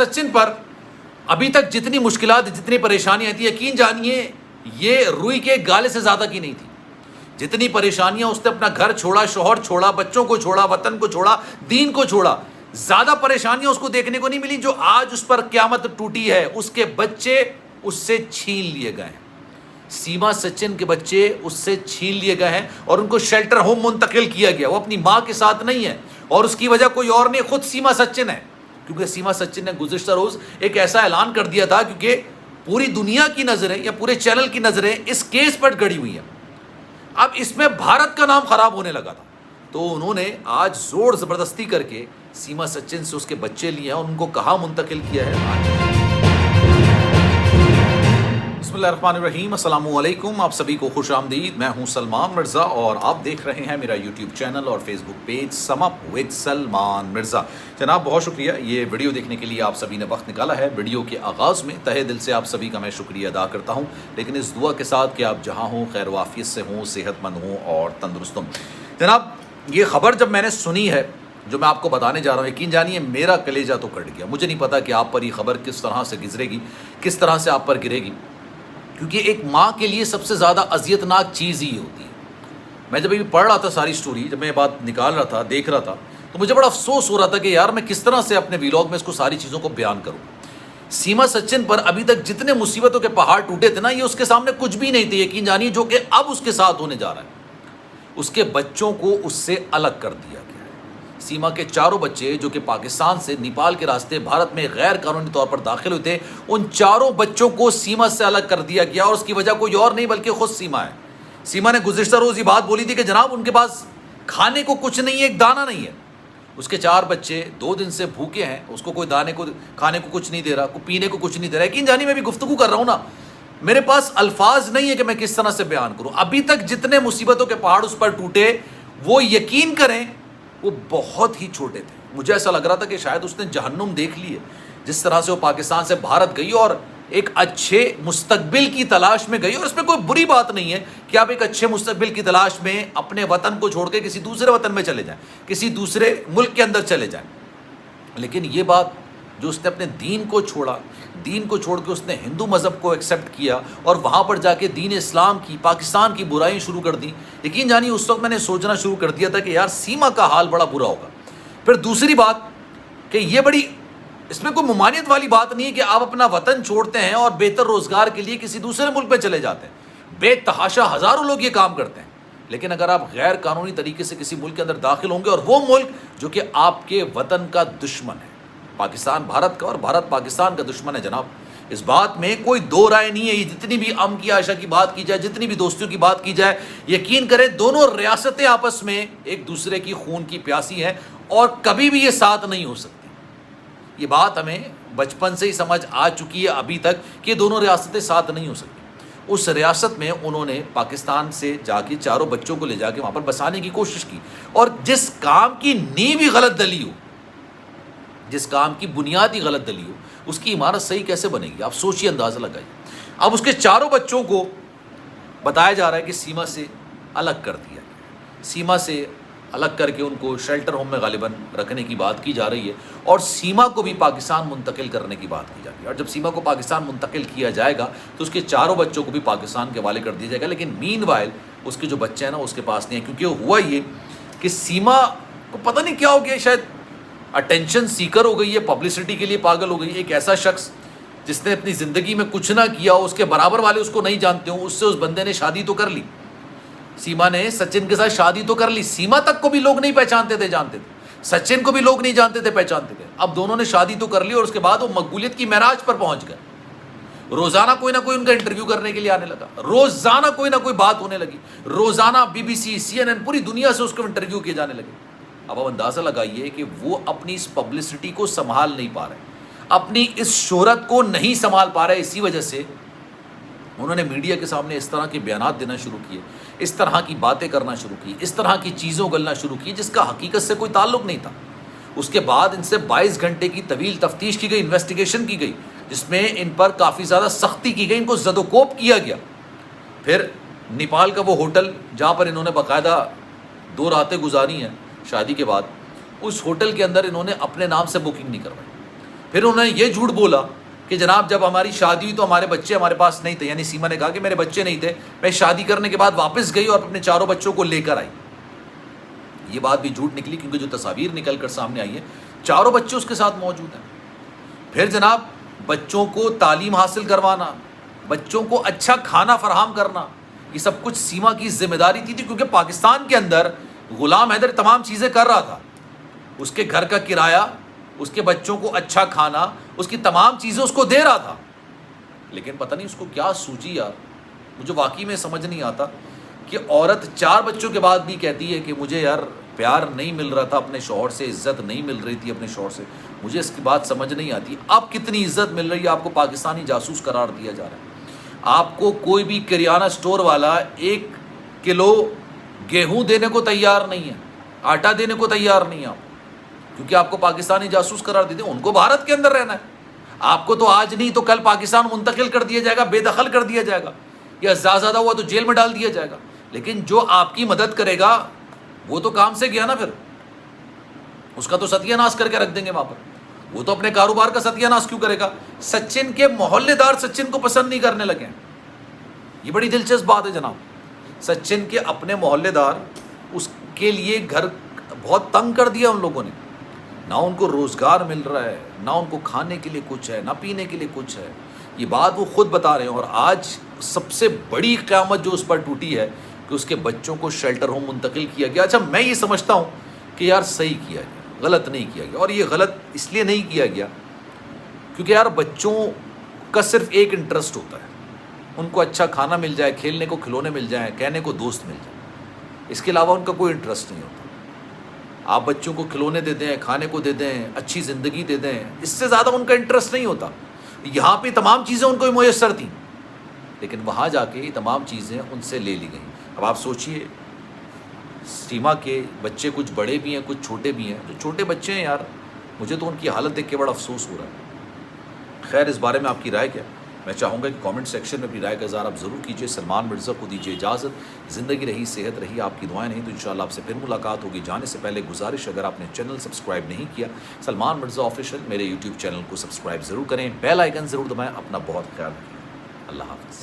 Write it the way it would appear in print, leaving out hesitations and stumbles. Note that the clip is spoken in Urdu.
سچن پر ابھی تک جتنی مشکلات جتنی پریشانیاں تھیں، یقین جانیے یہ روئی کے گالے سے زیادہ کی نہیں تھی. جتنی پریشانیاں اس نے اپنا گھر چھوڑا، شوہر چھوڑا، بچوں کو چھوڑا، وطن کو چھوڑا، دین کو چھوڑا، زیادہ پریشانیاں اس کو دیکھنے کو نہیں ملی جو آج اس پر قیامت ٹوٹی ہے. اس کے بچے اس سے چھین لیے گئے ہیں. سیما سچن کے بچے اس سے چھین لیے گئے ہیں اور ان کو شیلٹر ہوم منتقل کیا گیا. وہ اپنی ماں کے ساتھ نہیں ہے اور اس کی وجہ کوئی اور نہیں، خود سیما سچن ہے. کیونکہ سیما سچن نے گزشتہ روز ایک ایسا اعلان کر دیا تھا، کیونکہ پوری دنیا کی نظریں یا پورے چینل کی نظریں اس کیس پر گڑی ہوئی ہیں. اب اس میں بھارت کا نام خراب ہونے لگا تھا، تو انہوں نے آج زور زبردستی کر کے سیما سچن سے اس کے بچے لیے ہیں اور ان کو کہاں منتقل کیا ہے. بسم اللہ الرحمن الرحیم. السلام علیکم، آپ سبھی کو خوش آمدید. میں ہوں سلمان مرزا اور آپ دیکھ رہے ہیں میرا یوٹیوب چینل اور Facebook page sum up with Salman Mirza. جناب بہت شکریہ یہ ویڈیو دیکھنے کے لیے آپ سبھی نے وقت نکالا ہے. ویڈیو کے آغاز میں تہہ دل سے آپ سبھی کا میں شکریہ ادا کرتا ہوں، لیکن اس دعا کے ساتھ کہ آپ جہاں ہوں خیر و عافیت سے ہوں، صحت مند ہوں اور تندرست ہوں. جناب یہ خبر جب میں نے سنی ہے جو میں آپ کو بتانے جا رہا ہوں، یقین جانیے میرا کلیجہ تو کٹ گیا. مجھے نہیں پتا کہ آپ پر یہ خبر کس طرح سے گزرے گی، کس طرح سے آپ پر گرے گی، کیونکہ ایک ماں کے لیے سب سے زیادہ اذیت ناک چیز ہی ہوتی ہے. میں جب ابھی پڑھ رہا تھا ساری سٹوری، جب میں یہ بات نکال رہا تھا، دیکھ رہا تھا، تو مجھے بڑا افسوس ہو رہا تھا کہ یار میں کس طرح سے اپنے ویلاگ میں اس کو ساری چیزوں کو بیان کروں. سیما سچن پر ابھی تک جتنے مصیبتوں کے پہاڑ ٹوٹے تھے نا، یہ اس کے سامنے کچھ بھی نہیں تھے، یقین جانیے، جو کہ اب اس کے ساتھ ہونے جا رہا ہے. اس کے بچوں کو اس سے الگ کر دیا گیا ہے. سیما کے چاروں بچے جو کہ پاکستان سے نیپال کے راستے بھارت میں غیر قانونی طور پر داخل ہوئے تھے، ان چاروں بچوں کو سیما سے الگ کر دیا گیا اور اس کی وجہ کوئی اور نہیں بلکہ خود سیما ہے. سیما نے گزشتہ روز یہ بات بولی تھی کہ جناب ان کے پاس کھانے کو کچھ نہیں ہے، ایک دانہ نہیں ہے. اس کے 4 بچے 2 دن سے بھوکے ہیں، اس کو کوئی دانے کو کھانے کو کچھ نہیں دے رہا، کوئی پینے کو کچھ نہیں دے رہا. یقین جانی میں بھی گفتگو کر رہا ہوں نا، میرے پاس الفاظ نہیں ہے کہ میں کس طرح سے بیان کروں. ابھی تک جتنے مصیبتوں کے پہاڑ اس پر ٹوٹے، وہ یقین کریں وہ بہت ہی چھوٹے تھے. مجھے ایسا لگ رہا تھا کہ شاید اس نے جہنم دیکھ لی ہے، جس طرح سے وہ پاکستان سے بھارت گئی اور ایک اچھے مستقبل کی تلاش میں گئی. اور اس میں کوئی بری بات نہیں ہے کہ آپ ایک اچھے مستقبل کی تلاش میں اپنے وطن کو چھوڑ کے کسی دوسرے وطن میں چلے جائیں، کسی دوسرے ملک کے اندر چلے جائیں. لیکن یہ بات جو اس نے اپنے دین کو چھوڑا، دین کو چھوڑ کے اس نے ہندو مذہب کو ایکسیپٹ کیا اور وہاں پر جا کے دین اسلام کی، پاکستان کی برائیں شروع کر دیں. یقین جانیے اس وقت میں نے سوچنا شروع کر دیا تھا کہ یار سیما کا حال بڑا برا ہوگا. پھر دوسری بات کہ یہ بڑی، اس میں کوئی ممانعت والی بات نہیں ہے کہ آپ اپنا وطن چھوڑتے ہیں اور بہتر روزگار کے لیے کسی دوسرے ملک میں چلے جاتے ہیں. بے تحاشا ہزاروں لوگ یہ کام کرتے ہیں. لیکن اگر آپ غیر قانونی طریقے سے کسی ملک کے اندر داخل ہوں گے، اور وہ ملک جو کہ آپ کے وطن کا دشمن ہے، پاکستان بھارت کا اور بھارت پاکستان کا دشمن ہے جناب، اس بات میں کوئی دو رائے نہیں ہے. یہ جتنی بھی ام کی عائشہ کی بات کی جائے، جتنی بھی دوستیوں کی بات کی جائے، یقین کریں دونوں ریاستیں آپس میں ایک دوسرے کی خون کی پیاسی ہیں اور کبھی بھی یہ ساتھ نہیں ہو سکتی. یہ بات ہمیں بچپن سے ہی سمجھ آ چکی ہے ابھی تک کہ دونوں ریاستیں ساتھ نہیں ہو سکتی. اس ریاست میں انہوں نے پاکستان سے جا کے چاروں بچوں کو لے جا کے وہاں پر بسانے کی کوشش کی، اور جس کام کی نیو ہی غلط ڈلی ہو، جس کام کی بنیاد ہی غلط ڈلی ہو، اس کی عمارت صحیح کیسے بنے گی؟ آپ سوچیے، اندازہ لگائیے. اب اس کے چاروں بچوں کو بتایا جا رہا ہے کہ سیما سے الگ کر دیا گیا. سیما سے الگ کر کے ان کو شیلٹر ہوم میں غالباً رکھنے کی بات کی جا رہی ہے، اور سیما کو بھی پاکستان منتقل کرنے کی بات کی جا رہی ہے. اور جب سیما کو پاکستان منتقل کیا جائے گا تو اس کے چاروں بچوں کو بھی پاکستان کے حوالے کر دیا جائے گا. لیکن مین وائل اس کے جو بچے ہیں نا اس کے پاس نہیں ہے، کیونکہ ہوا یہ کہ سیما کو پتہ نہیں کیا ہو گیا، شاید اٹینشن سیکر ہو گئی ہے، پبلسٹی کے لیے پاگل ہو گئی. ایک ایسا شخص جس نے اپنی زندگی میں کچھ نہ کیا ہو، اس کے برابر والے اس کو نہیں جانتے ہوں، اس سے اس بندے نے شادی تو کر لی. سیما نے سچن کے ساتھ شادی تو کر لی. سیما تک کو بھی لوگ نہیں پہچانتے تھے، جانتے تھے. سچن کو بھی لوگ نہیں جانتے تھے، پہچانتے تھے. اب دونوں نے شادی تو کر لی اور اس کے بعد وہ مقبولیت کی معراج پر پہنچ گئے. روزانہ کوئی نہ کوئی ان کا انٹرویو کرنے کے لیے آنے لگا، روزانہ کوئی نہ کوئی بات ہونے لگی، روزانہ BBC CNN پوری دنیا سے اس کو انٹرویو کیے جانے لگے. اب آپ اندازہ لگائیے کہ وہ اپنی اس پبلسٹی کو سنبھال نہیں پا رہے، اپنی اس شہرت کو نہیں سنبھال پا رہے. اسی وجہ سے انہوں نے میڈیا کے سامنے اس طرح کے بیانات دینا شروع کیے، اس طرح کی باتیں کرنا شروع کی، اس طرح کی چیزوں گلنا شروع کی جس کا حقیقت سے کوئی تعلق نہیں تھا. اس کے بعد ان سے 22 گھنٹے کی طویل تفتیش کی گئی، انویسٹیگیشن کی گئی، جس میں ان پر کافی زیادہ سختی کی گئی، ان کو زد و کوب کیا گیا. پھر نیپال کا وہ ہوٹل جہاں پر انہوں نے باقاعدہ 2 راتیں گزاری ہیں شادی کے بعد، اس ہوٹل کے اندر انہوں نے اپنے نام سے بکنگ نہیں کروائی. پھر انہوں نے یہ جھوٹ بولا کہ جناب جب ہماری شادی ہوئی تو ہمارے بچے ہمارے پاس نہیں تھے، یعنی سیما نے کہا کہ میرے بچے نہیں تھے، میں شادی کرنے کے بعد واپس گئی اور اپنے 4 بچوں کو لے کر آئی۔ یہ بات بھی جھوٹ نکلی کیونکہ جو تصاویر نکل کر سامنے آئی ہے 4 بچے اس کے ساتھ موجود ہیں۔ پھر جناب بچوں کو تعلیم حاصل کروانا، بچوں کو اچھا کھانا فراہم کرنا، یہ سب کچھ سیما کی ذمہ داری تھی کیونکہ پاکستان کے اندر غلام حیدر تمام چیزیں کر رہا تھا، اس کے گھر کا کرایہ، اس کے بچوں کو اچھا کھانا، اس کی تمام چیزیں اس کو دے رہا تھا۔ لیکن پتہ نہیں اس کو کیا سوچی یار، مجھے واقعی میں سمجھ نہیں آتا کہ عورت 4 بچوں کے بعد بھی کہتی ہے کہ مجھے یار پیار نہیں مل رہا تھا اپنے شوہر سے، عزت نہیں مل رہی تھی اپنے شوہر سے، مجھے اس کی بات سمجھ نہیں آتی۔ اب کتنی عزت مل رہی ہے، آپ کو پاکستانی جاسوس قرار دیا جا رہا ہے، آپ کو کوئی بھی کریانہ سٹور والا 1 کلو گیہوں دینے کو تیار نہیں ہے، آٹا دینے کو تیار نہیں ہے آپ، کیونکہ آپ کو پاکستانی جاسوس قرار دیتے ہیں۔ ان کو بھارت کے اندر رہنا ہے، آپ کو تو آج نہیں تو کل پاکستان منتقل کر دیا جائے گا، بے دخل کر دیا جائے گا، یا زیادہ ہوا تو جیل میں ڈال دیا جائے گا۔ لیکن جو آپ کی مدد کرے گا وہ تو کام سے گیا نا، پھر اس کا تو ستیہ ناش کر کے رکھ دیں گے وہاں پر، وہ تو اپنے کاروبار کا ستیہ ناش کیوں کرے گا؟ سچن کے محلے دار سچن کو پسند نہیں کرنے لگے ہیں، یہ بڑی دلچسپ بات ہے جناب۔ سچن کے اپنے محلے دار اس کے لیے گھر بہت تنگ کر دیا ان لوگوں نے، نہ ان کو روزگار مل رہا ہے، نہ ان کو کھانے کے لیے کچھ ہے، نہ پینے کے لیے کچھ ہے، یہ بات وہ خود بتا رہے ہیں۔ اور آج سب سے بڑی قیامت جو اس پر ٹوٹی ہے کہ اس کے بچوں کو شیلٹر ہوم منتقل کیا گیا۔ اچھا میں یہ سمجھتا ہوں کہ یار صحیح کیا گیا، غلط نہیں کیا گیا، اور یہ غلط اس لیے نہیں کیا گیا کیونکہ یار بچوں کا صرف ایک انٹرسٹ ہوتا ہے، ان کو اچھا کھانا مل جائے، کھیلنے کو کھلونے مل جائیں، کہنے کو دوست مل جائیں، اس کے علاوہ ان کا کوئی انٹرسٹ نہیں ہوتا۔ آپ بچوں کو کھلونے دے دیں، کھانے کو دے دیں، اچھی زندگی دے دیں، اس سے زیادہ ان کا انٹرسٹ نہیں ہوتا۔ یہاں پہ تمام چیزیں ان کو میسر تھیں، لیکن وہاں جا کے یہ تمام چیزیں ان سے لے لی گئیں۔ اب آپ سوچئے سیما کے بچے کچھ بڑے بھی ہیں، کچھ چھوٹے بھی ہیں، جو چھوٹے بچے ہیں یار مجھے تو ان کی حالت دیکھ کے بڑا افسوس ہو رہا ہے۔ خیر اس بارے میں آپ کی رائے کیا؟ میں چاہوں گا کہ کامنٹ سیکشن میں اپنی رائے کا اظہار آپ ضرور کیجیے۔ سلمان مرزا کو دیجیے اجازت، زندگی رہی، صحت رہی، آپ کی دعائیں نہیں تو انشاءاللہ آپ سے پھر ملاقات ہوگی۔ جانے سے پہلے گزارش، اگر آپ نے چینل سبسکرائب نہیں کیا سلمان مرزا آفیشیل، میرے یوٹیوب چینل کو سبسکرائب ضرور کریں، بیل آئیکن ضرور دبائیں۔ اپنا بہت خیال رکھیں، اللہ حافظ۔